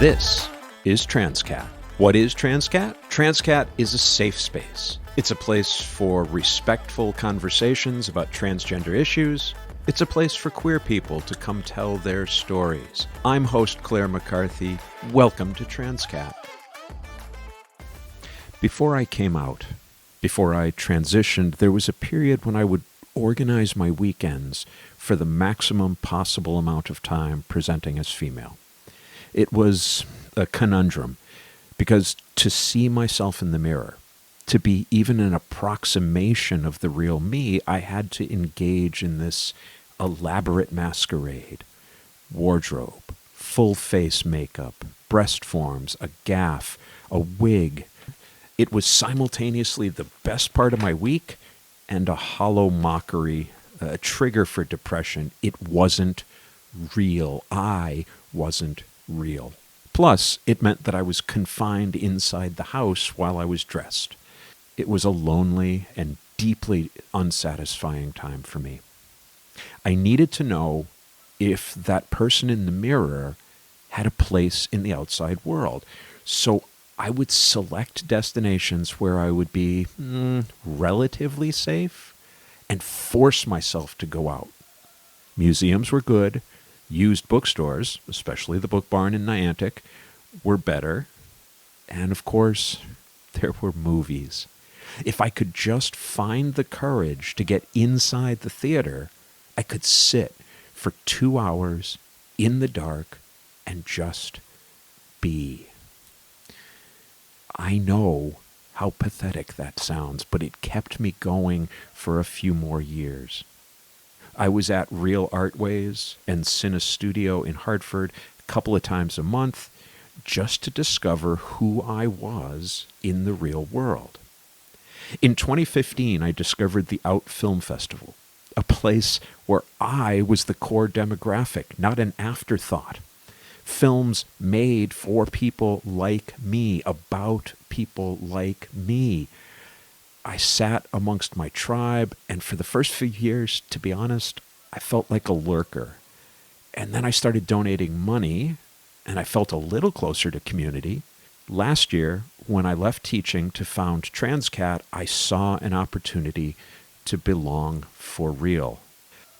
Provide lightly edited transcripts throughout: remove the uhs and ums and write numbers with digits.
This is Transqat. What is Transqat? Transqat is a safe space. It's a place for respectful conversations about transgender issues. It's a place for queer people to come tell their stories. I'm host Clare McCarthy. Welcome to Transqat. Before I came out, before I transitioned, there was a period when I would organize my weekends for the maximum possible amount of time presenting as female. It was a conundrum, because to see myself in the mirror, to be even an approximation of the real me, I had to engage in this elaborate masquerade, wardrobe, full face makeup, breast forms, a gaff, a wig. It was simultaneously the best part of my week and a hollow mockery, a trigger for depression. It wasn't real. I wasn't real. Plus, it meant that I was confined inside the house while I was dressed. It was a lonely and deeply unsatisfying time for me. I needed to know if that person in the mirror had a place in the outside world. So I would select destinations where I would be relatively safe and force myself to go out. Museums were good. Used bookstores, especially the Book Barn in Niantic, were better. And of course, there were movies. If I could just find the courage to get inside the theater, I could sit for 2 hours in the dark and just be. I know how pathetic that sounds, but it kept me going for a few more years. I was at Real Artways and Cine Studio in Hartford a couple of times a month just to discover who I was in the real world. In 2015, I discovered the Out Film Festival, a place where I was the core demographic, not an afterthought. Films made for people like me, about people like me. I sat amongst my tribe, and for the first few years, to be honest, I felt like a lurker. And then I started donating money, and I felt a little closer to community. Last year, when I left teaching to found Transqat, I saw an opportunity to belong for real.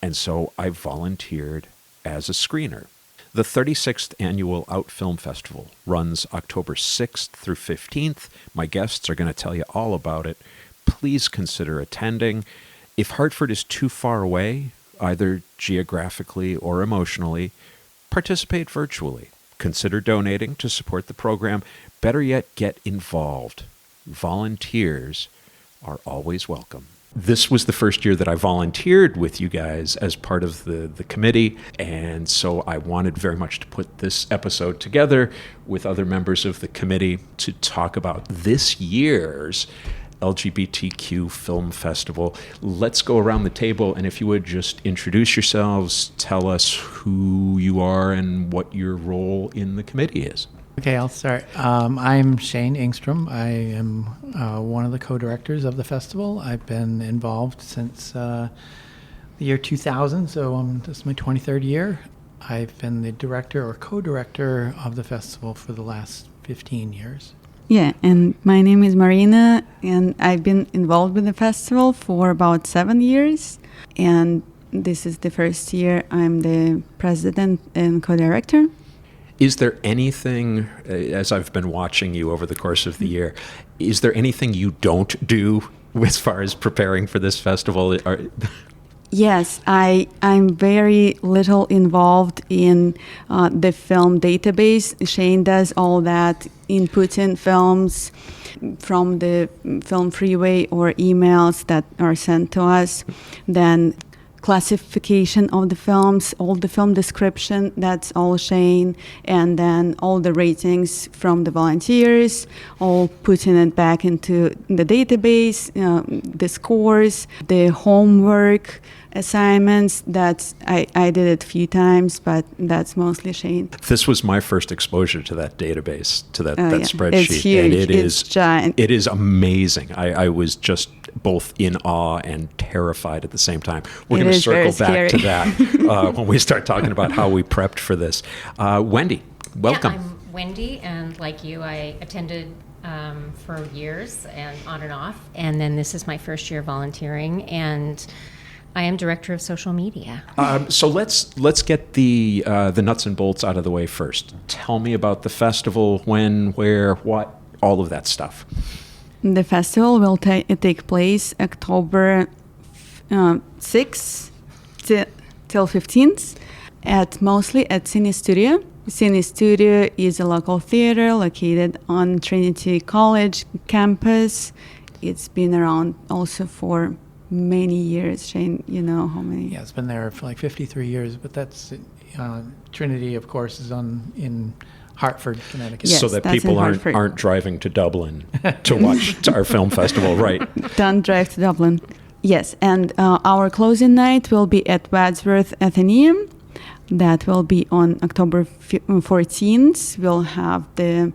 And so I volunteered as a screener. The 36th Annual Out Film Festival runs October 6th through 15th. My guests are going to tell you all about it. Please consider attending. If Hartford is too far away, either geographically or emotionally, participate virtually. Consider donating to support the program. Better yet, get involved. Volunteers are always welcome. This was the first year that I volunteered with you guys as part of the committee, and so I wanted very much to put this episode together with other members of the committee to talk about this year's LGBTQ Film Festival. Let's go around the table, and if you would just introduce yourselves, tell us who you are and what your role in the committee is. Okay, I'll start. I'm Shane Engstrom. I am one of the co-directors of the festival. I've been involved since the year 2000, so this is my 23rd year. I've been the director or co-director of the festival for the last 15 years. Yeah, and my name is Marina, and I've been involved with the festival for about 7 years, and this is the first year I'm the president and co-director. Is there anything, as I've been watching you over the course of the year, is there anything you don't do as far as preparing for this festival? Yes, I'm very little involved in the film database. Shane does all that, inputting films from the film freeway or emails that are sent to us, then classification of the films, all the film description, that's all Shane, and then all the ratings from the volunteers, all putting it back into the database, the scores, the homework assignments. That's I did it a few times, but that's mostly Shane. This was my first exposure to that database, to that Yeah. spreadsheet. It's huge. And It's giant. It is amazing. I was just both in awe and terrified at the same time. We're going to circle back to that when we start talking about how we prepped for this. Wendy, welcome. Yeah, I'm Wendy, and like you, I attended for years and on and off. And then this is my first year volunteering, and I am director of social media. So let's get the nuts and bolts out of the way first. Tell me about the festival, when, where, what, all of that stuff. The festival will take place October 6th till 15th, mostly at Cine Studio. Cine Studio is a local theater located on Trinity College campus. It's been around also for many years. Shane, you know how many? Yeah, it's been there for like 53 years, but that's Trinity, of course, is in Hartford, Connecticut. Yes, so that that's people in Hartford. aren't driving to Dublin to watch our film festival, right? Don't drive to Dublin. Yes, and our closing night will be at Wadsworth Athenaeum. That will be on October 14th. We'll have the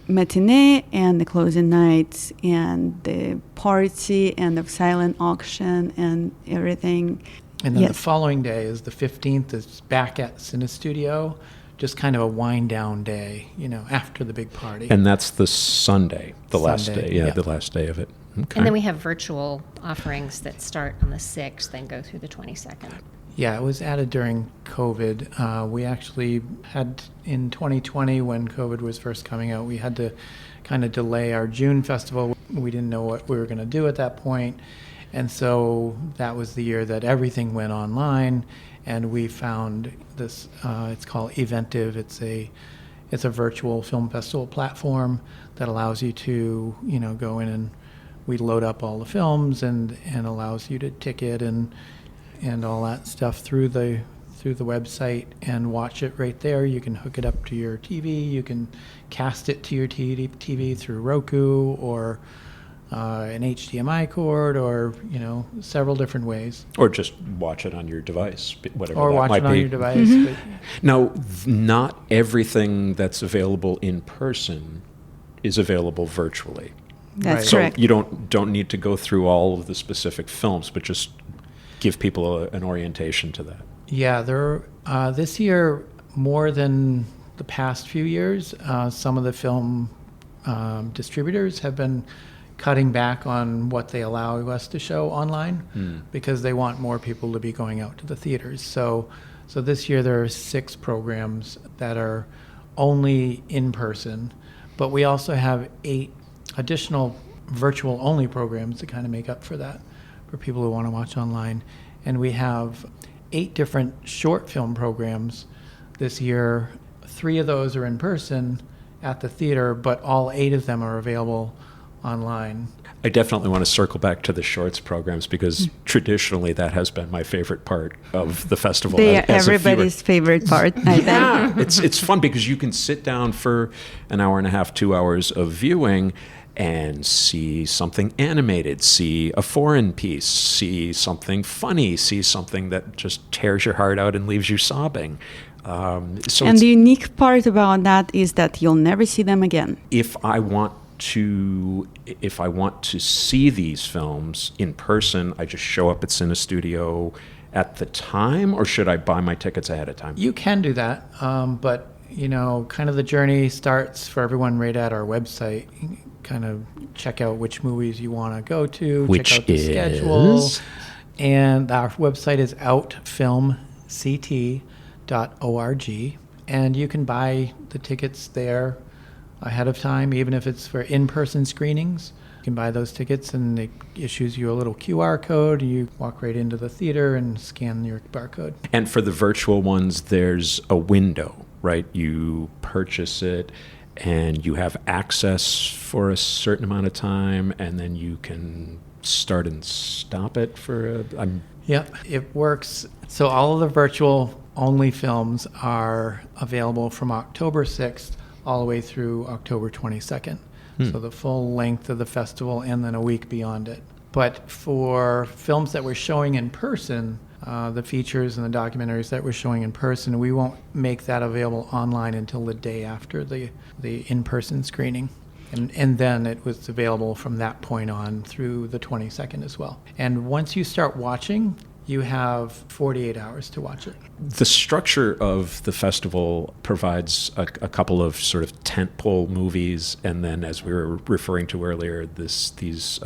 matinee and the closing night and the party and the silent auction and everything. And then Yes. the following day is the 15th. Is back at Cine Studio, just kind of a wind down day, after the big party. And that's the Sunday, the last Sunday, day. Yeah, yeah. the last day of it. Okay. And then we have virtual offerings that start on the 6th and go through the 22nd. Yeah, it was added during COVID. We actually had in 2020, when COVID was first coming out, we had to kind of delay our June festival. We didn't know what we were going to do at that point. And so that was the year that everything went online, and we found this, it's called Eventive. It's a virtual film festival platform that allows you to, go in and we load up all the films and allows you to ticket and all that stuff through the website and watch it right there. You can hook it up to your TV. You can cast it to your TV through Roku or an HDMI cord, or several different ways. Or just watch it on your device, whatever Or that watch might it on be. your device. But Now, not everything that's available in person is available virtually. That's Right. So correct. you don't need to go through all of the specific films, but just give people an orientation to that. yeah, this year more than the past few years, some of the film distributors have been cutting back on what they allow us to show online because they want more people to be going out to the theaters. So this year there are 6 programs that are only in person, but we also have 8 additional virtual only programs to kind of make up for that, for people who want to watch online. And we have 8 different short film programs this year. 3 of those are in person at the theater, but all 8 of them are available online. I definitely want to circle back to the shorts programs because traditionally that has been my favorite part of the festival. They are as a viewer. everybody's favorite part, I think. Yeah, it's fun because you can sit down for an hour and a half, 2 hours of viewing and see something animated, see a foreign piece, see something funny, see something that just tears your heart out and leaves you sobbing. And the unique part about that is that you'll never see them again. if I want to see these films in person, I just show up at Cine Studio at the time, or should I buy my tickets ahead of time? You can do that, but kind of the journey starts for everyone right at our website. You can kind of check out which movies you want to go to, Which check out the is? schedule, and our website is outfilmct.org, and you can buy the tickets there ahead of time, even if it's for in-person screenings. You can buy those tickets, and it issues you a little QR code. You walk right into the theater and scan your barcode. And for the virtual ones, there's a window, right? You purchase it and you have access for a certain amount of time, and then you can start and stop it for Yeah, it works. So all of the virtual only films are available from October 6th all the way through October 22nd. So the full length of the festival and then a week beyond it. But for films that we're showing in person, the features and the documentaries that we're showing in person, we won't make that available online until the day after the in-person screening. And then it was available from that point on through the 22nd as well. And once you start watching, you have 48 hours to watch it. The structure of the festival provides a couple of sort of tentpole movies, and then, as we were referring to earlier, these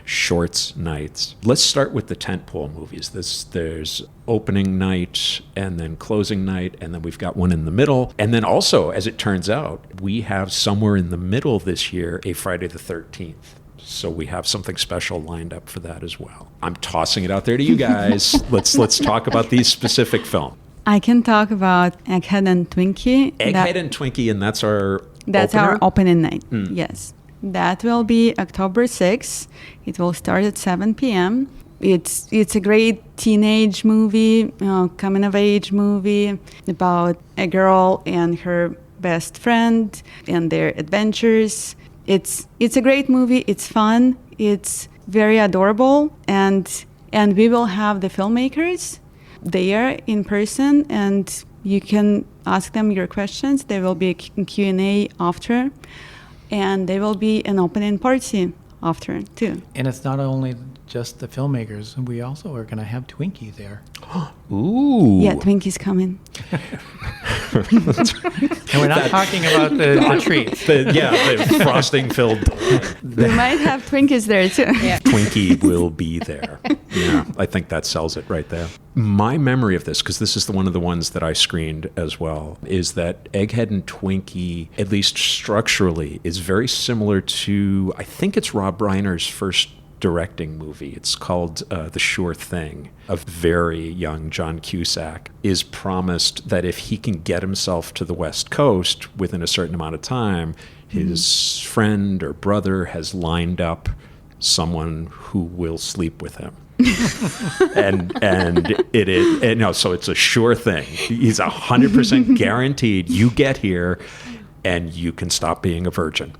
shorts nights. Let's start with the tentpole movies. There's opening night, and then closing night, and then we've got one in the middle. And then also, as it turns out, we have somewhere in the middle this year a Friday the 13th. So we have something special lined up for that as well. I'm tossing it out there to you guys. Let's talk about these specific films. I can talk about Egghead and Twinkie. Egghead and Twinkie, and that's our opening night. Yes. That will be October 6th. It will start at 7 p.m. It's a great teenage movie, coming of age movie about a girl and her best friend and their adventures. It's a great movie. It's fun. It's very adorable, and we will have the filmmakers there in person, and you can ask them your questions. There will be a Q&A after, and there will be an opening party after too. And it's not only just the filmmakers. We also are going to have Twinkie there. Ooh. Yeah, Twinkie's coming. And we're not talking about the treats. The frosting-filled We might have Twinkies there too. Yeah. Twinkie will be there. Yeah, I think that sells it right there. My memory of this, because this is one of the ones that I screened as well, is that Egghead and Twinkie, at least structurally, is very similar to, I think it's Rob Reiner's first directing movie. It's called The Sure Thing. A very young John Cusack is promised that if he can get himself to the West Coast within a certain amount of time, his friend or brother has lined up someone who will sleep with him. and it is, and no, so it's a sure thing. He's 100% guaranteed you get here and you can stop being a virgin.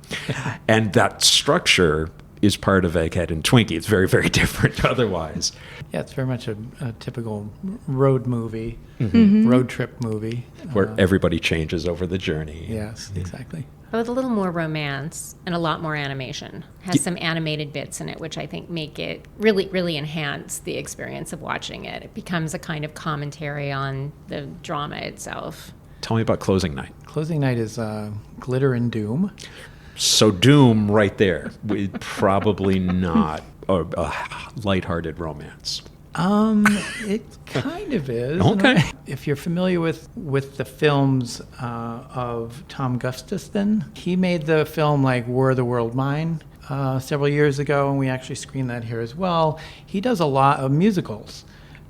And that structure is part of Egghead and Twinkie. It's very, very different otherwise. Yeah, it's very much a typical road movie, road trip movie. Where everybody changes over the journey. Yes, exactly. But with a little more romance and a lot more animation. Has some animated bits in it, which I think make it really, really enhance the experience of watching it. It becomes a kind of commentary on the drama itself. Tell me about closing night. Closing night is Glitter and Doom. So Doom right there. Probably not a lighthearted romance. It kind of is. Okay. If you're familiar with the films of Tom Gustafson, he made the film like Were the World Mine several years ago, and we actually screened that here as well. He does a lot of musicals.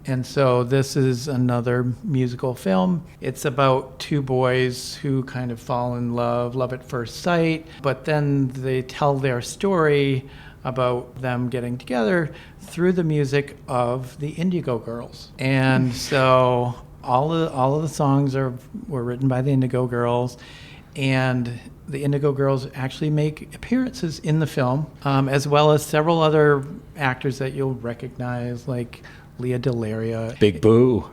And so this is another musical film. It's about two boys who kind of fall in love at first sight, but then they tell their story about them getting together through the music of the Indigo Girls. And so all of the songs were written by the Indigo Girls, and the Indigo Girls actually make appearances in the film, as well as several other actors that you'll recognize, like Leah Delaria. Big Boo.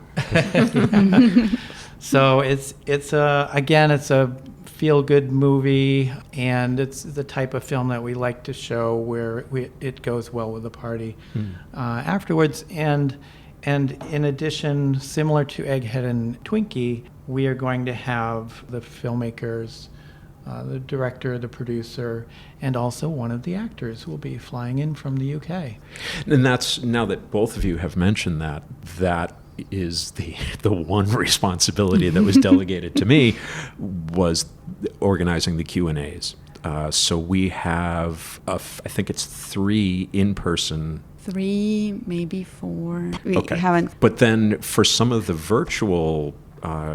So it's a feel-good movie, and it's the type of film that we like to show where it goes well with the party afterwards. And in addition, similar to Egghead and Twinkie, we are going to have the filmmakers, the director, the producer, and also one of the actors will be flying in from the UK. And that's, now that both of you have mentioned that is the one responsibility that was delegated to me, was organizing the Q&As. So we have, I think it's 3 in-person. 3, maybe 4. We Okay. haven't. But then for some of the virtual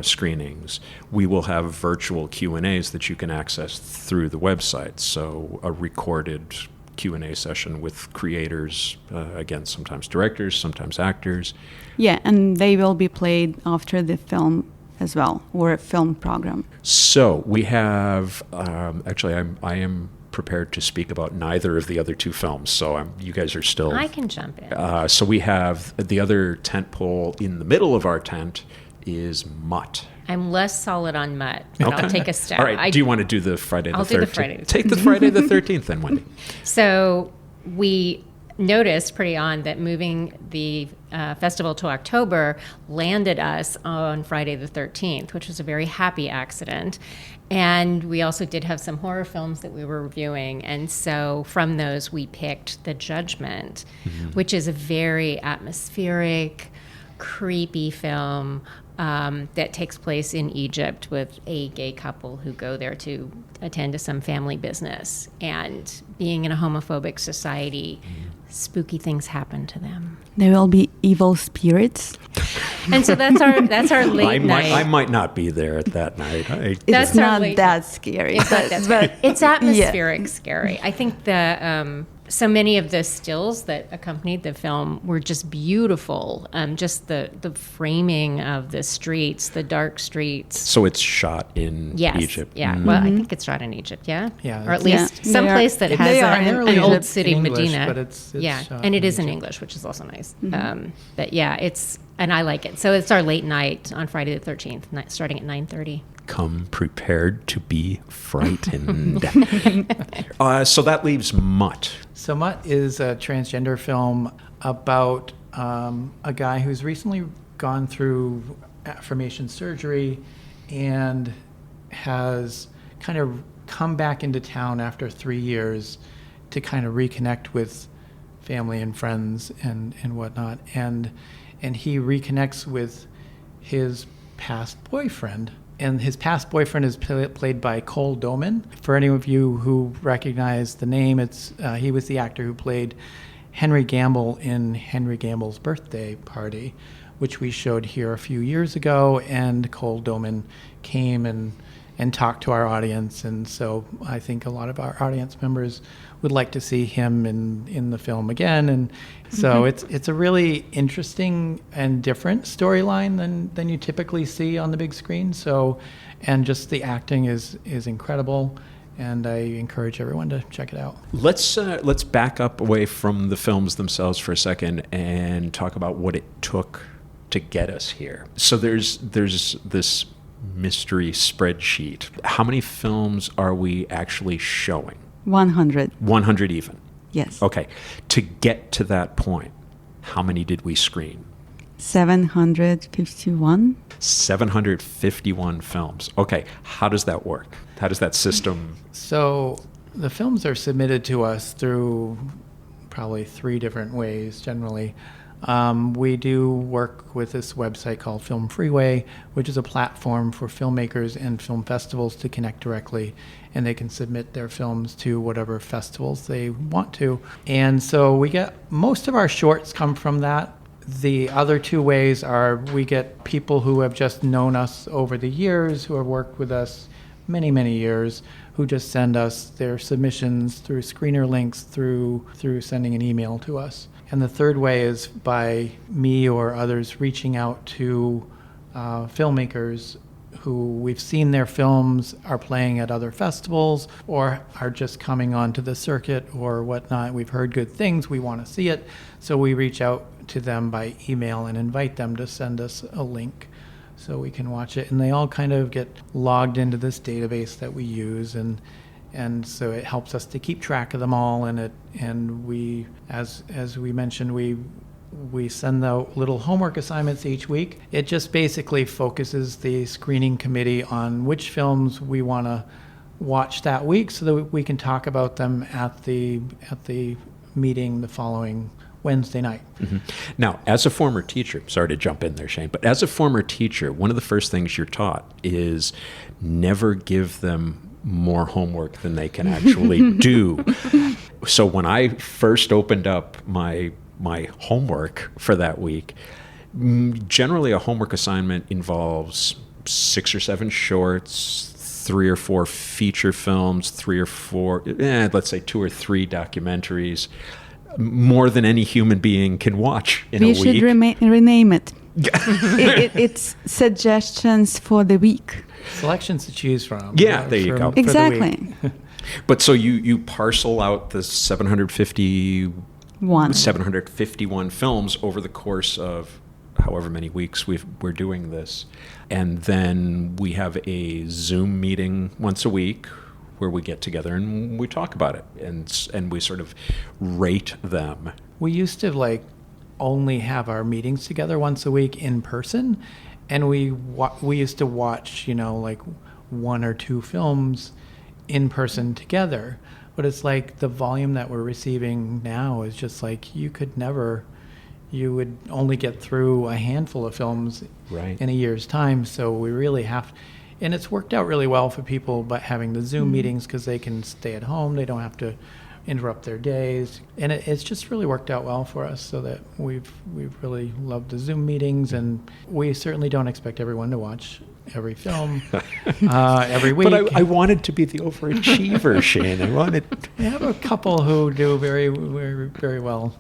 screenings, we will have virtual Q&As that you can access through the website. So a recorded Q&A session with creators, again, sometimes directors, sometimes actors. Yeah, and they will be played after the film as well, or a film program. So we have, actually, I am prepared to speak about neither of the other 2 films. So you guys are still... I can jump in. So we have the other tent pole in the middle of our tent is Mutt. I'm less solid on Mutt, but I'll take a stab. All right. Do you want to do the Friday the 13th? I'll do the Friday the 13th. Take the Friday the 13th then, Wendy. So we noticed pretty on that moving the festival to October landed us on Friday the 13th, which was a very happy accident. And we also did have some horror films that we were reviewing. And so from those, we picked The Judgment, which is a very atmospheric, creepy film that takes place in Egypt with a gay couple who go there to attend to some family business. And being in a homophobic society, spooky things happen to them. There will be evil spirits. And so that's our late night. I might not be there at that night. It's not that scary. It's not that scary. It's atmospheric scary. I think so many of the stills that accompanied the film were just beautiful. Just the framing of the streets, the dark streets. So it's shot in Egypt. Yeah. Well, I think it's shot in Egypt. Yeah. Yeah. Or at least some place that has an old city, English, Medina. But it's shot and it is in Egypt. English, which is also nice. But yeah, and I like it. So it's our late night on Friday the 13th, starting at 9:30. Come prepared to be frightened. So that leaves Mutt. So Mutt is a transgender film about a guy who's recently gone through affirmation surgery and has kind of come back into town after 3 years to kind of reconnect with family and friends and whatnot. And he reconnects with his past boyfriend. And his past boyfriend is played by Cole Doman. For any of you who recognize the name, he was the actor who played Henry Gamble in Henry Gamble's Birthday Party, which we showed here a few years ago. And Cole Doman came and talked to our audience. And so I think a lot of our audience members would like to see him in the film again. And so it's a really interesting and different storyline than you typically see on the big screen. So, and just the acting is incredible. And I encourage everyone to check it out. Let's back up away from the films themselves for a second and talk about what it took to get us here. So there's this mystery spreadsheet. How many films are we actually showing? 100. 100 even? Yes. Okay. To get to that point, how many did we screen? 751. 751 films. Okay. How does that work? How does that system... So the films are submitted to us through probably 3 different ways generally. We do work with this website called Film Freeway, which is a platform for filmmakers and film festivals to connect directly, and they can submit their films to whatever festivals they want to. And so we get most of our shorts come from that. The other 2 ways are we get people who have just known us over the years, who have worked with us many, many years, who just send us their submissions through screener links, through sending an email to us. And the third way is by me or others reaching out to filmmakers who we've seen their films are playing at other festivals or are just coming onto the circuit or whatnot. We've heard good things, we want to see it. So we reach out to them by email and invite them to send us a link so we can watch it. And they all kind of get logged into this database that we use, and so it helps us to keep track of them all. And we, as we mentioned, we send out little homework assignments each week. It just basically focuses the screening committee on which films we want to watch that week, so that we can talk about them at the meeting the following Wednesday night. Mm-hmm. Now, as a former teacher, sorry to jump in there, Shane, but as a former teacher, one of the first things you're taught is never give them more homework than they can actually do. So when I first opened up my homework for that week, generally a homework assignment involves 6 or 7 shorts, 3 or 4 feature films, 3 or 4, let's say 2 or 3 documentaries, more than any human being can watch in a week. We should rename it. It's suggestions for the week. Selections to choose from. Yeah, there you go. Exactly. But so you parcel out the 751 films over the course of however many weeks we're doing this. And then we have a Zoom meeting once a week where we get together and we talk about it and we sort of rate them. We used to like only have our meetings together once a week in person, and we used to watch, like 1 or 2 films in person together. But it's like the volume that we're receiving now is just like you would only get through a handful of films Right. in a year's time. So we really have, and it's worked out really well for people, but having the Zoom meetings because they can stay at home, they don't have to interrupt their days, and it's just really worked out well for us. So that we've really loved the Zoom meetings, and we certainly don't expect everyone to watch every film every week. But I wanted to be the overachiever, Shane. I wanted. We have a couple who do very, very, very well.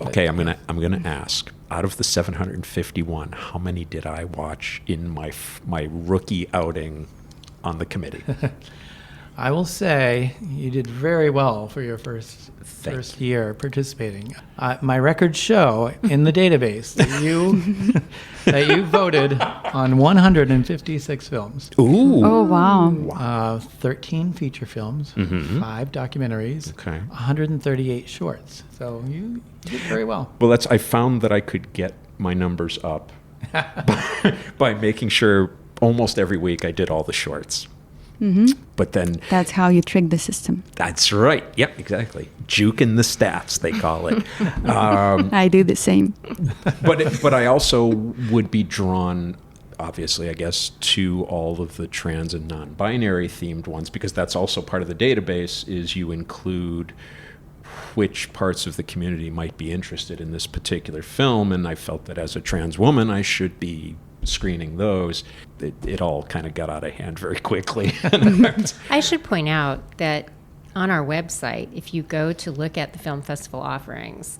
Okay, I'm gonna ask. Out of the 751, how many did I watch in my rookie outing on the committee? I will say you did very well for your first year participating. My records show in the database that you voted on 156 films. Ooh. Oh, wow. 13 feature films, 5 documentaries, Okay. 138 shorts. So you did very well. Well, I found that I could get my numbers up by making sure almost every week I did all the shorts. But then That's how you trick the system. that's right. Yep, exactly. Juking the stats, they call it. I do the same. But I also would be drawn, obviously, I guess, to all of the trans and non-binary themed ones, because that's also part of the database. Is you include which parts of the community might be interested in this particular film, and I felt that as a trans woman, I should be screening those. It all kind of got out of hand very quickly. I should point out that on our website, if you go to look at the film festival offerings,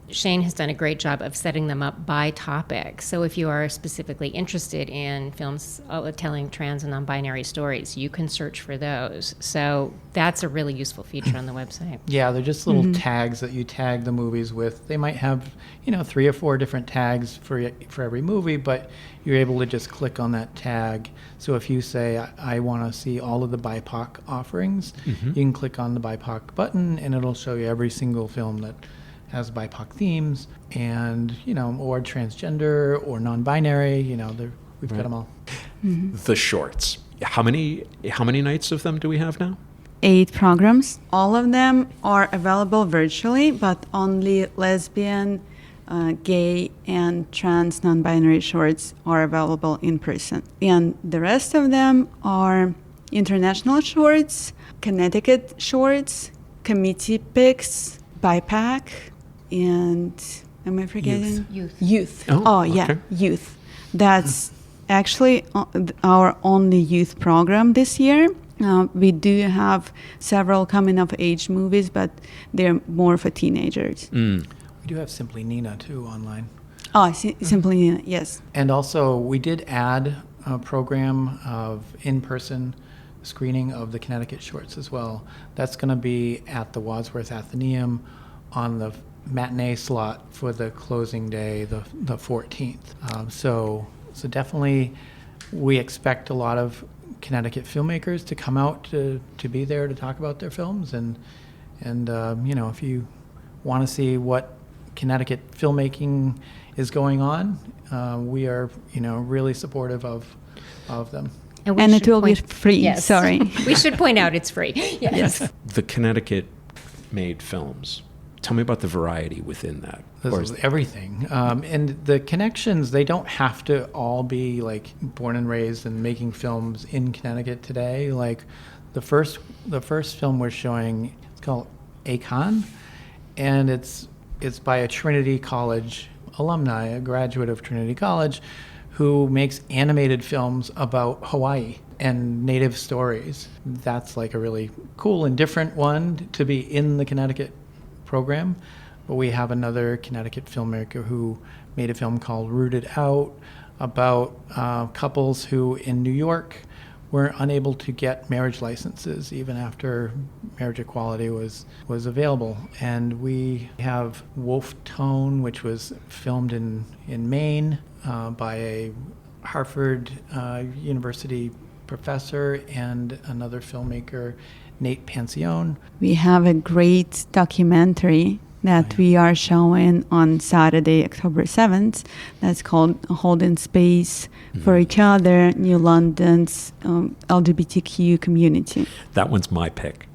Shane has done a great job of setting them up by topic. So if you are specifically interested in films telling trans and non-binary stories, you can search for those. So that's a really useful feature on the website. Yeah, they're just little tags that you tag the movies with. They might have, 3 or 4 different tags for every movie, but you're able to just click on that tag. So if you say, I want to see all of the BIPOC offerings, you can click on the BIPOC button, and it'll show you every single film that has BIPOC themes, and or transgender or non-binary. We've got them all. The shorts. How many nights of them do we have now? 8 programs. All of them are available virtually, but only lesbian, gay, and trans non-binary shorts are available in person. And the rest of them are international shorts, Connecticut shorts, committee picks, BIPAC, and am I forgetting? Youth. Oh, yeah, okay. youth. That's actually our only youth program this year. We do have several coming of age movies, but they're more for teenagers. We do have Simply Nina too online. Oh, Simply Nina, yes. And also, we did add a program of in-person screening of the Connecticut shorts as well. That's going to be at the Wadsworth Athenaeum on the matinee slot for the closing day, the 14th. So definitely, we expect a lot of Connecticut filmmakers to come out to be there to talk about their films, and if you want to see what Connecticut filmmaking is going on, we are really supportive of them. And it will be free. Yes. Sorry. We should point out it's free. Yes. The Connecticut made films. Tell me about the variety within that. This is everything. And the connections, they don't have to all be like born and raised and making films in Connecticut today. Like the first film we're showing, it's called Akon, and it's by a Trinity College alumni, a graduate of Trinity College, who makes animated films about Hawaii and native stories. That's like a really cool and different one to be in the Connecticut program. But we have another Connecticut filmmaker who made a film called Rooted Out about couples who in New York were unable to get marriage licenses even after marriage equality was available. And we have Wolf Tone, which was filmed in Maine by a Harvard University professor and another filmmaker, Nate Pancione. We have a great documentary that we are showing on Saturday, October 7th. That's called Holding Space for Each Other, New London's LGBTQ community. That one's my pick.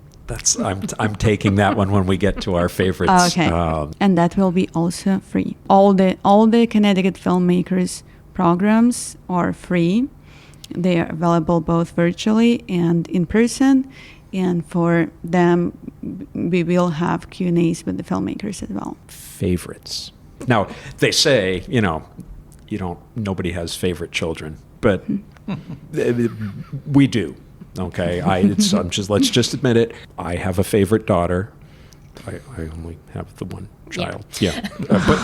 I'm taking that one when we get to our favorites. Okay. And that will be also free. All the Connecticut filmmakers programs are free. They are available both virtually and in person. And for them, we will have Q&As with the filmmakers as well. Favorites. Now, they say, nobody has favorite children, but we do. Okay, let's just admit it. I have a favorite daughter. I only have the one child. Yeah,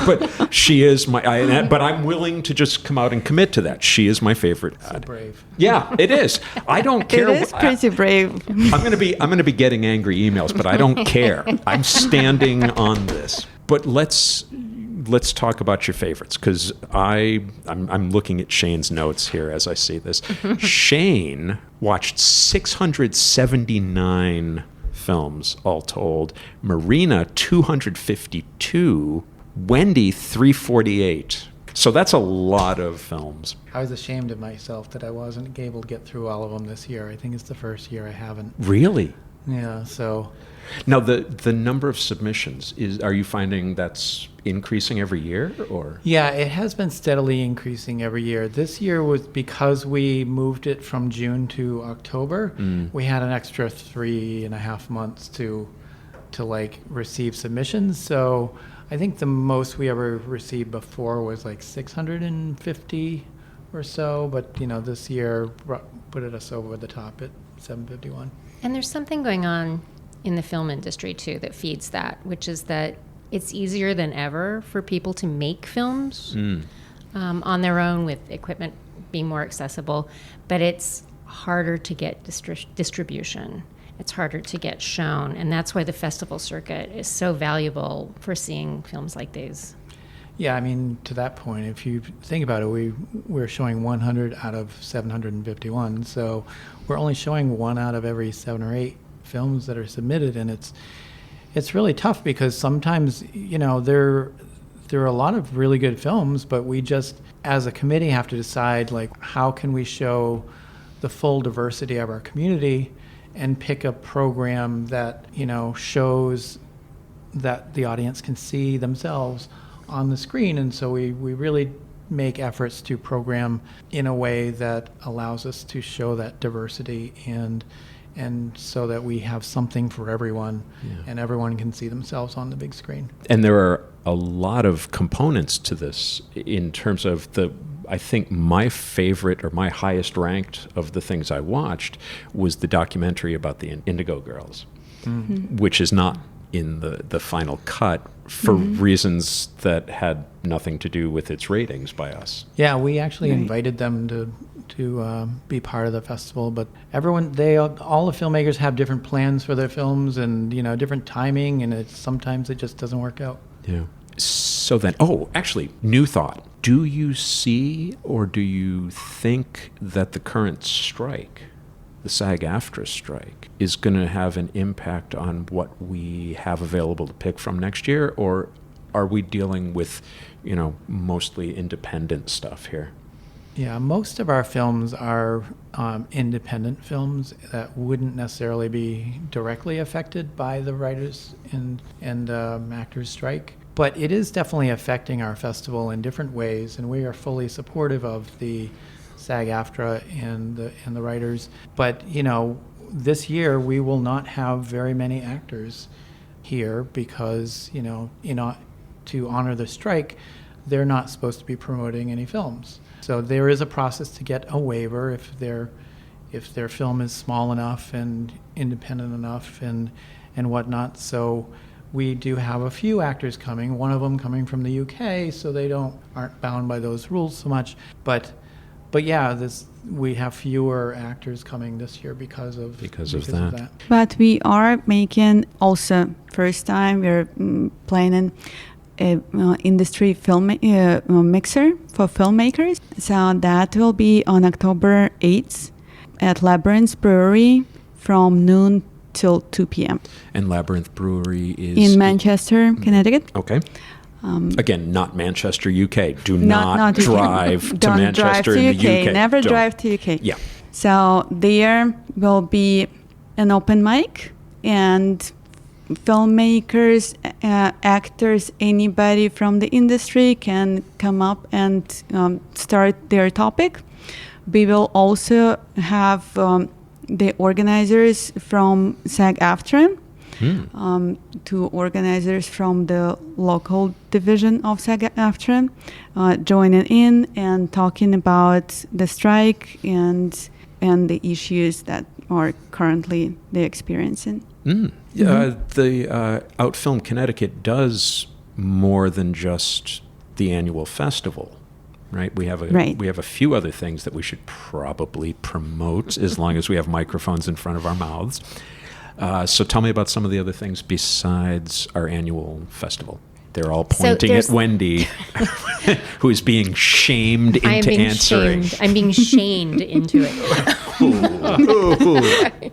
but she is but I'm willing to just come out and commit to that. She is my favorite. So brave. Yeah, it is. I don't care. It is pretty brave. I'm going to be getting angry emails, but I don't care. I'm standing on this. But let's talk about your favorites, because I'm looking at Shane's notes here as I see this. Shane watched 679 films all told. Marina 252. Wendy 348. So that's a lot of films. I was ashamed of myself that I wasn't able to get through all of them this year. I think it's the first year I haven't. Really? Yeah, so. Now, the number of submissions, are you finding that's increasing every year, or? Yeah, it has been steadily increasing every year. This year was because we moved it from June to October. We had an extra 3.5 months to receive submissions. So I think the most we ever received before was like 650 or so. But this year put us over the top at 751. And there's something going on in the film industry too that feeds that, which is that it's easier than ever for people to make films on their own, with equipment being more accessible, but it's harder to get distribution. It's harder to get shown, and that's why the festival circuit is so valuable for seeing films like these. Yeah, I mean, to that point, if you think about it, we're showing 100 out of 751, so we're only showing 1 out of every 7 or 8 films that are submitted, and it's really tough because sometimes there are a lot of really good films, but we just as a committee have to decide how can we show the full diversity of our community and pick a program that shows that the audience can see themselves on the screen. And so we really make efforts to program in a way that allows us to show that diversity and so that we have something for everyone, and everyone can see themselves on the big screen. And there are a lot of components to this in terms of I think my favorite or my highest ranked of the things I watched was the documentary about the Indigo Girls, which is not in the final cut for reasons that had nothing to do with its ratings by us. Yeah, we actually invited them to be part of the festival, but all the filmmakers have different plans for their films and different timing, and sometimes it just doesn't work out. Yeah. So then, actually, new thought. Do you see or do you think that the current strike, the SAG-AFTRA strike, is going to have an impact on what we have available to pick from next year, or are we dealing with, mostly independent stuff here? Yeah, most of our films are independent films that wouldn't necessarily be directly affected by the writers and actors strike. But it is definitely affecting our festival in different ways, and we are fully supportive of the SAG-AFTRA and the writers. But this year we will not have very many actors here because to honor the strike, they're not supposed to be promoting any films. So there is a process to get a waiver if their film is small enough and independent enough and whatnot. So we do have a few actors coming. One of them coming from the UK, so they aren't bound by those rules so much. But yeah, we have fewer actors coming this year because of that. But we are making also first time we're planning a industry film mixer for filmmakers. So that will be on October 8th. at Labyrinth Brewery from noon till 2 p.m. And Labyrinth Brewery is in Manchester, Connecticut. Okay. Again, not Manchester, UK. Do Not not UK. drive to Don't Manchester drive to in the UK. Never Don't. drive to UK. Yeah. So there will be an open mic, and filmmakers, actors, anybody from the industry can come up and start their topic. We will also have the organizers from SAG-AFTRA, two organizers from the local division of SAG-AFTRA, joining in and talking about the strike and the issues that are currently they're experiencing. The Outfilm Connecticut does more than just the annual festival, right? We have a few other things that we should probably promote as long as we have microphones in front of our mouths. So tell me about some of the other things besides our annual festival. They're all pointing at Wendy, who is being shamed into answering. I'm being shamed into it.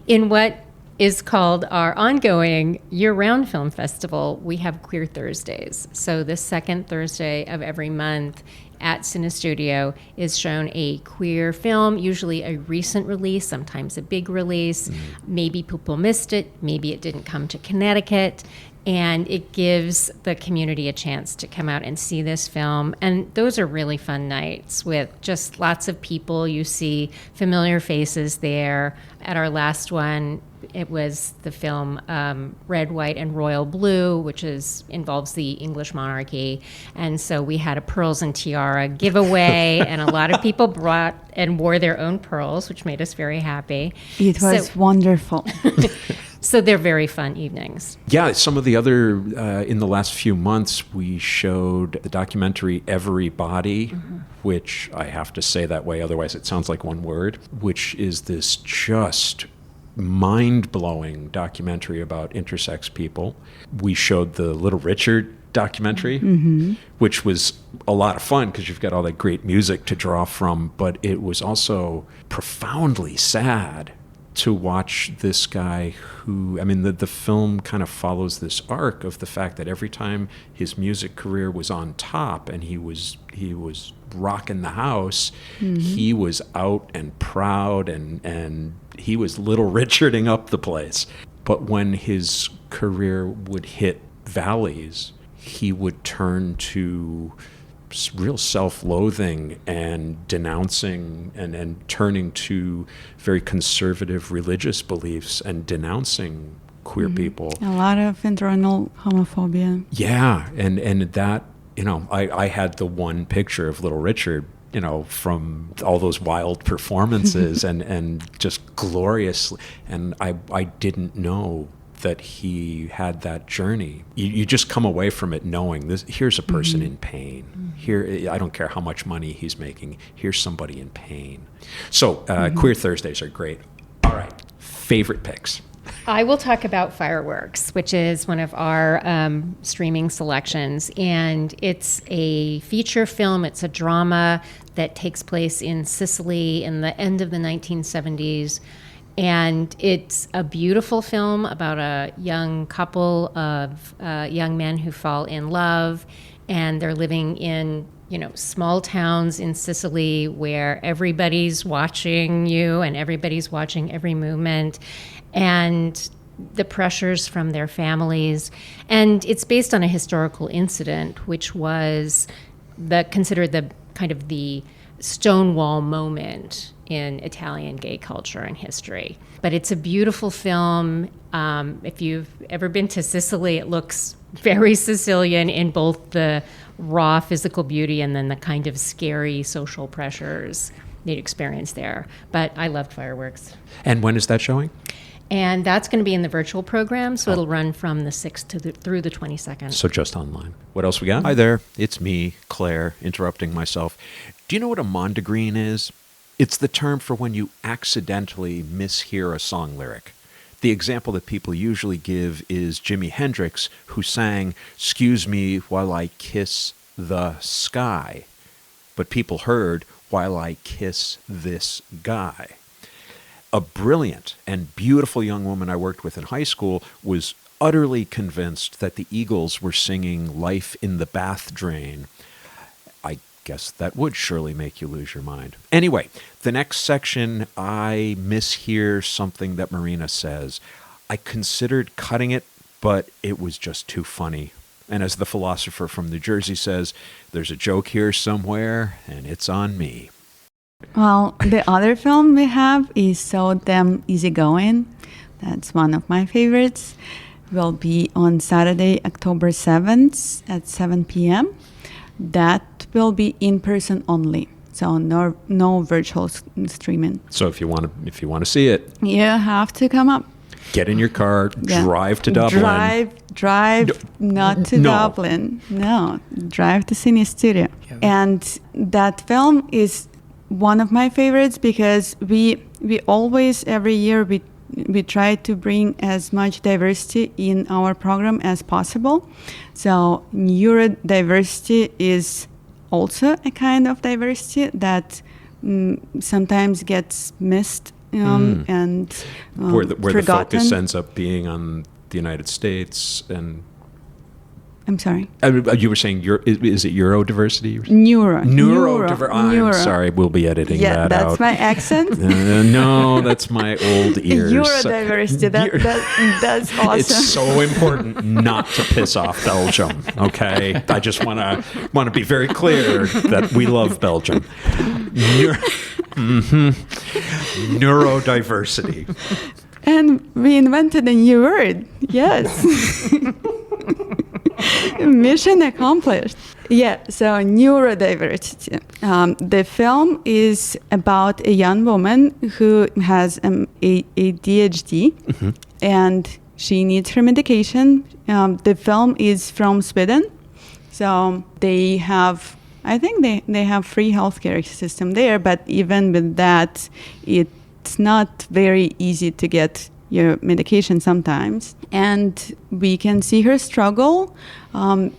In what is called our ongoing year-round film festival, we have Queer Thursdays. So the second Thursday of every month at Cinestudio is shown a queer film, usually a recent release, sometimes a big release. Maybe people missed it, maybe it didn't come to Connecticut. And it gives the community a chance to come out and see this film. And those are really fun nights with just lots of people. You see familiar faces there. At our last one, it was the film Red, White, and Royal Blue, which involves the English monarchy. And so we had a pearls and tiara giveaway, and a lot of people brought and wore their own pearls, which made us very happy. It was wonderful. So they're very fun evenings. Yeah, some of the other, in the last few months, we showed the documentary Everybody, which I have to say that way, otherwise it sounds like one word, which is this just mind-blowing documentary about intersex people. We showed the Little Richard documentary, which was a lot of fun because you've got all that great music to draw from, but it was also profoundly sad to watch this guy who, I mean, the film kind of follows this arc of the fact that every time his music career was on top and he was rocking the house, he was out and proud and he was Little Richarding up the place. But when his career would hit valleys, he would turn to real self-loathing and denouncing and turning to very conservative religious beliefs and denouncing queer people. A lot of internal homophobia. Yeah, and that, you know, I had the one picture of Little Richard, you know, from all those wild performances and just glorious, and I didn't know that he had that journey. You just come away from it knowing this. Here's a person in pain. Here, I don't care how much money he's making. Here's somebody in pain. So Queer Thursdays are great. All right, favorite picks. I will talk about Fireworks, which is one of our streaming selections. And it's a feature film. It's a drama that takes place in Sicily in the end of the 1970s. And it's a beautiful film about a young couple of young men who fall in love, and they're living in, you know, small towns in Sicily where everybody's watching you and everybody's watching every movement, and the pressures from their families. And it's based on a historical incident, which was considered the kind of the Stonewall moment in Italian gay culture and history. But it's a beautiful film. If you've ever been to Sicily, it looks very Sicilian in both the raw physical beauty and then the kind of scary social pressures they'd experience there. But I loved Fireworks. And when is that showing? And that's going to be in the virtual program, so it'll run from the 6th through the 22nd. So just online. What else we got? Hi there, it's me, Claire, interrupting myself. Do you know what a mondegreen is? It's the term for when you accidentally mishear a song lyric. The example that people usually give is Jimi Hendrix, who sang, "Excuse me while I kiss the sky." But people heard, "While I kiss this guy." A brilliant and beautiful young woman I worked with in high school was utterly convinced that the Eagles were singing Life in the Bath Drain. I guess that would surely make you lose your mind. Anyway, the next section, I mishear something that Marina says. I considered cutting it, but it was just too funny. And as the philosopher from New Jersey says, there's a joke here somewhere, and it's on me. Well, the other film we have is So Damn Easygoing. That's one of my favorites. Will be on Saturday, October 7th at 7 p.m. That will be in person only, so no virtual streaming. So if you want to see it, You have to come up. get in your car, drive to Dublin. Drive, not to Dublin. No, drive to Cine Studio. Yeah. And that film is one of my favorites because we always, every year, we try to bring as much diversity in our program as possible. So neurodiversity is also a kind of diversity that sometimes gets missed and Where the forgotten. focus ends up being on the United States and... I'm sorry. You were saying, is it Eurodiversity? Neurodiversity. I'm sorry, we'll be editing that out. Yeah, that's my accent. No, that's my old ears. Eurodiversity. That's awesome. It's so important not to piss off Belgium. Okay, I just want to be very clear that we love Belgium. Neurodiversity. And we invented a new word. Yes. Mission accomplished. Yeah, so neurodiversity. The film is about a young woman who has ADHD, and she needs her medication. The film is from Sweden, so they have, I think they have free healthcare system there, but even with that, it's not very easy to get your medication sometimes, and we can see her struggle.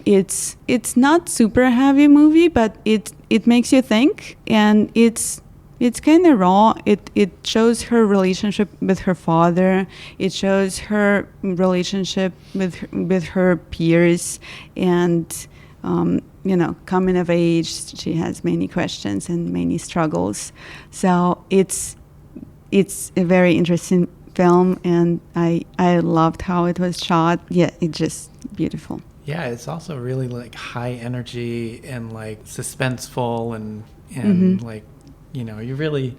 It's not super heavy movie, but it makes you think, and it's kind of raw. It shows her relationship with her father. It shows her relationship with her peers, and coming of age. She has many questions and many struggles. So it's a very interesting film, and I loved how it was shot. Yeah, it's just beautiful. Yeah, it's also really like high energy and like suspenseful and like, you really...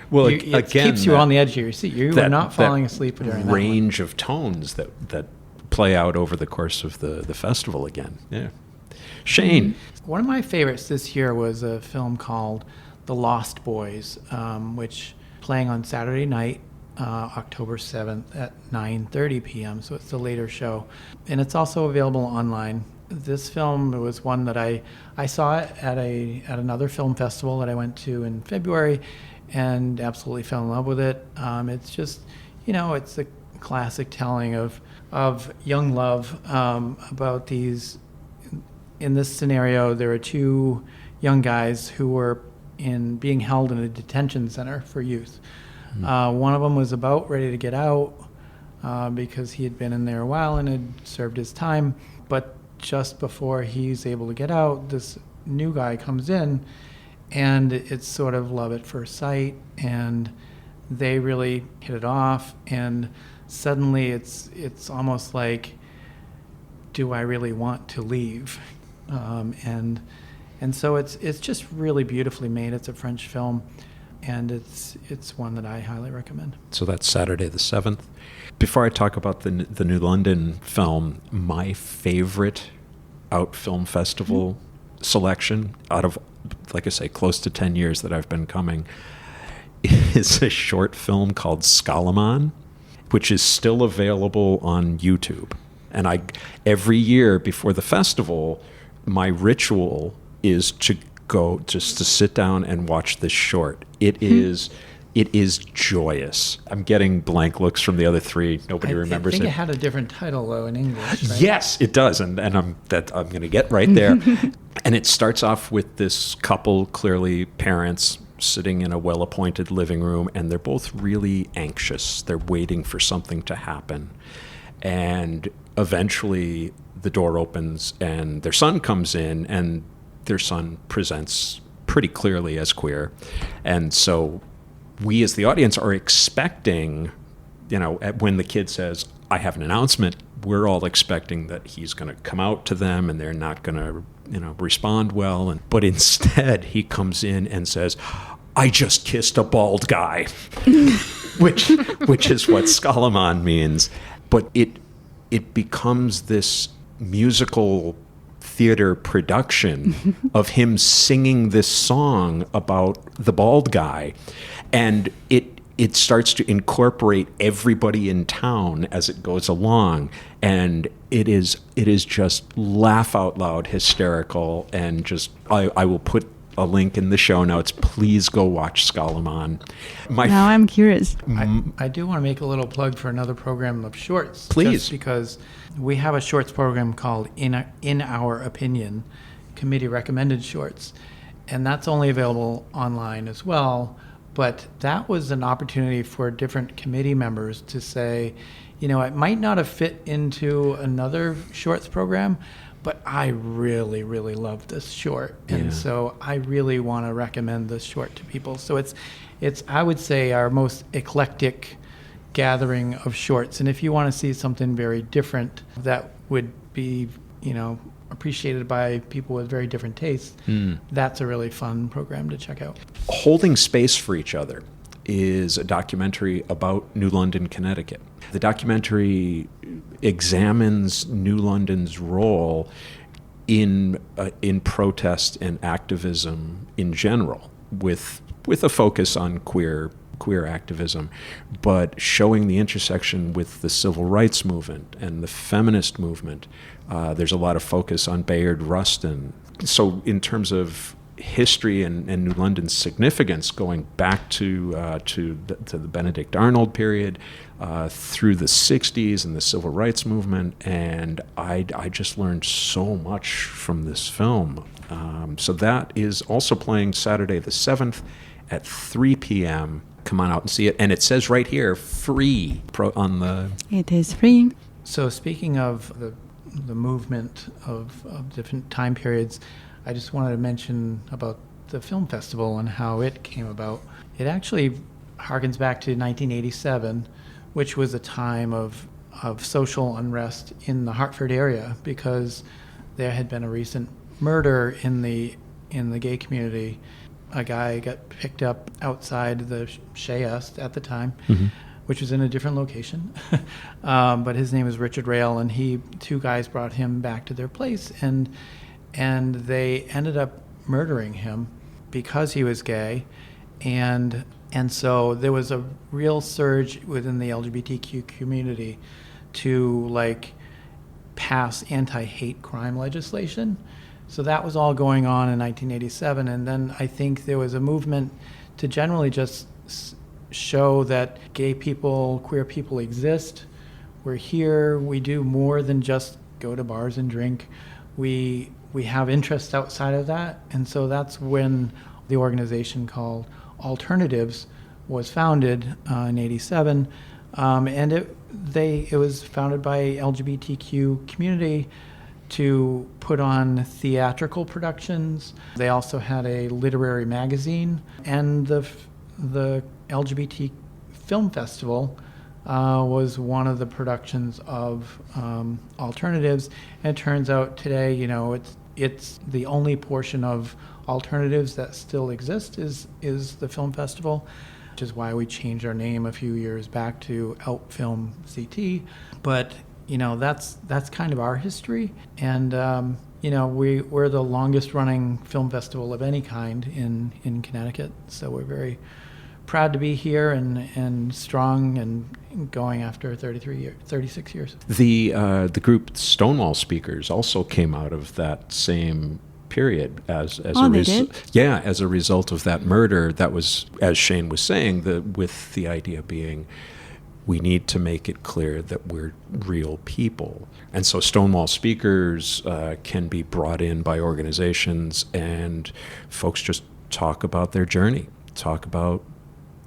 Well, it again, keeps you on the edge of your seat. You are not falling asleep during that range of tones that play out over the course of the festival again. Yeah. Shane. One of my favorites this year was a film called The Lost Boys, which playing on Saturday night, October 7th at 9:30 p.m. So it's a later show, and it's also available online. This film was one that I saw it at another film festival that I went to in February, and absolutely fell in love with it. It's just, it's a classic telling of young love, about these. In this scenario, there are two young guys who were being held in a detention center for youth. One of them was about ready to get out because he had been in there a while and had served his time. But just before he's able to get out, this new guy comes in, and it's sort of love at first sight, and they really hit it off. And suddenly it's almost like, do I really want to leave? And so it's just really beautifully made. It's a French film. And it's one that I highly recommend. So that's Saturday the 7th. Before I talk about the New London film, my favorite Out Film Festival selection out of, like I say, close to 10 years that I've been coming is a short film called Scalaman, which is still available on YouTube. And every year before the festival, my ritual is to go just to sit down and watch this short. It is joyous. I'm getting blank looks from the other three. Nobody remembers I think it. it had a different title though in English, right? Yes, it does, and I'm going to get right there. And it starts off with this couple, clearly parents, sitting in a well-appointed living room, and they're both really anxious. They're waiting for something to happen. And eventually the door opens and their son comes in, and their son presents pretty clearly as queer. And so we as the audience are expecting, when the kid says, I have an announcement, we're all expecting that he's going to come out to them and they're not going to, respond well. But instead he comes in and says, I just kissed a bald guy, which is what Skalaman means. But it becomes this musical theater production of him singing this song about the bald guy. And it starts to incorporate everybody in town as it goes along. And it is just laugh out loud hysterical. And just, I will put a link in the show notes. Please go watch Skalaman. Now I'm curious. I do want to make a little plug for another program of shorts. Please. Just because we have a shorts program called In Our Opinion, committee recommended shorts. And that's only available online as well. But that was an opportunity for different committee members to say, it might not have fit into another shorts program, but I really, really love this short. And so I really want to recommend this short to people. So it's I would say, our most eclectic gathering of shorts. And if you want to see something very different that would be, appreciated by people with very different tastes, that's a really fun program to check out. Holding Space for Each Other is a documentary about New London, Connecticut. The documentary examines New London's role in protest and activism in general, with a focus on queer activism, but showing the intersection with the civil rights movement and the feminist movement. There's a lot of focus on Bayard Rustin. So in terms of history and New London's significance, going back to the Benedict Arnold period, through the 60s and the civil rights movement, and I just learned so much from this film. So that is also playing Saturday the 7th at 3 p.m. Come on out and see it. And it says right here, free on the... It is free. So speaking of the movement of different time periods, I just wanted to mention about the film festival and how it came about. It actually harkens back to 1987, which was a time of social unrest in the Hartford area, because there had been a recent murder in the gay community. A guy got picked up outside the Shea Est at the time, which was in a different location. But his name was Richard Rail, and two guys brought him back to their place, and they ended up murdering him because he was gay. And so there was a real surge within the LGBTQ community to pass anti-hate crime legislation. So that was all going on in 1987. And then I think there was a movement to generally just show that gay people, queer people exist. We're here. We do more than just go to bars and drink. We have interests outside of that. And so that's when the organization called Alternatives was founded in 87. And it was founded by LGBTQ community to put on theatrical productions. They also had a literary magazine, and the LGBT Film Festival was one of the productions of Alternatives. And it turns out today, it's the only portion of Alternatives that still exists is the film festival, which is why we changed our name a few years back to Out Film CT. But that's kind of our history, and we're the longest running film festival of any kind in Connecticut. So we're very proud to be here and strong and going after 36 years. The group Stonewall Speakers also came out of that same period as a result of that murder. That was, as Shane was saying, with the idea being, we need to make it clear that we're real people. And so Stonewall Speakers can be brought in by organizations, and folks just talk about their journey talk about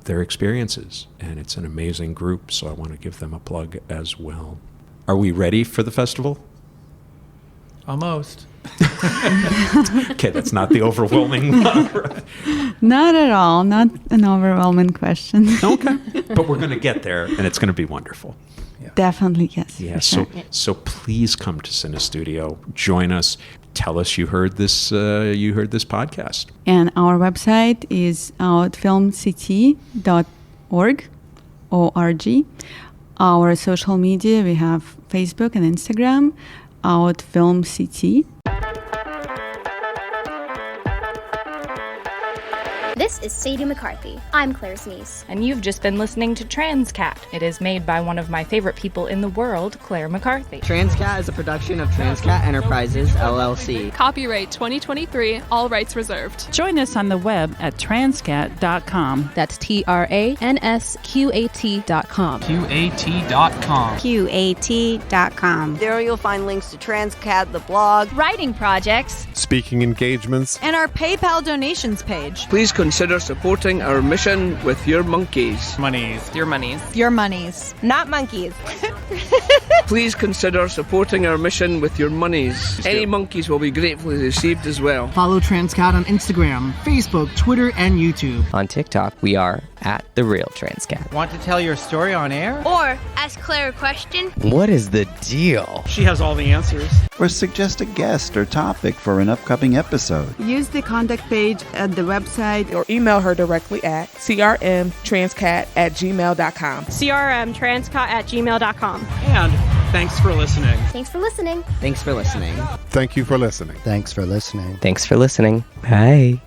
their experiences. And it's an amazing group, so I want to give them a plug as well. Are we ready for the festival? Almost. Okay, that's not the overwhelming one. Not at all. Not an overwhelming question. Okay, but we're going to get there, and it's going to be wonderful. Definitely, yes. Yeah, for sure. so please come to Cine Studio. Join us. Tell us you heard this podcast. And our website is outfilmct.org, O-R-G. Our social media, we have Facebook and Instagram, outfilmct. This is Sadie McCarthy. I'm Claire's niece. And you've just been listening to Transqat. It is made by one of my favorite people in the world, Clare McCarthy. Transqat is a production of Transqat Enterprises, LLC. Copyright 2023, all rights reserved. Join us on the web at transqat.com. That's TRANSQAT.com. QAT.com. QAT.com. There you'll find links to Transqat, the blog, writing projects, speaking engagements, and our PayPal donations page. Please consider supporting our mission with your monkeys. Monies. Your monies. Your monies. Not monkeys. Please consider supporting our mission with your monies. Any monkeys will be gratefully received as well. Follow Transqat on Instagram, Facebook, Twitter, and YouTube. On TikTok, we are at The Real Transqat. Want to tell your story on air? Or ask Claire a question? What is the deal? She has all the answers. Or suggest a guest or topic for an upcoming episode. Use the contact page at the website or email her directly at crmtranscat@gmail.com. crmtranscat@gmail.com. And thanks for listening. Thanks for listening. Thanks for listening. Thank you for listening. Thanks for listening. Thanks for listening. Bye.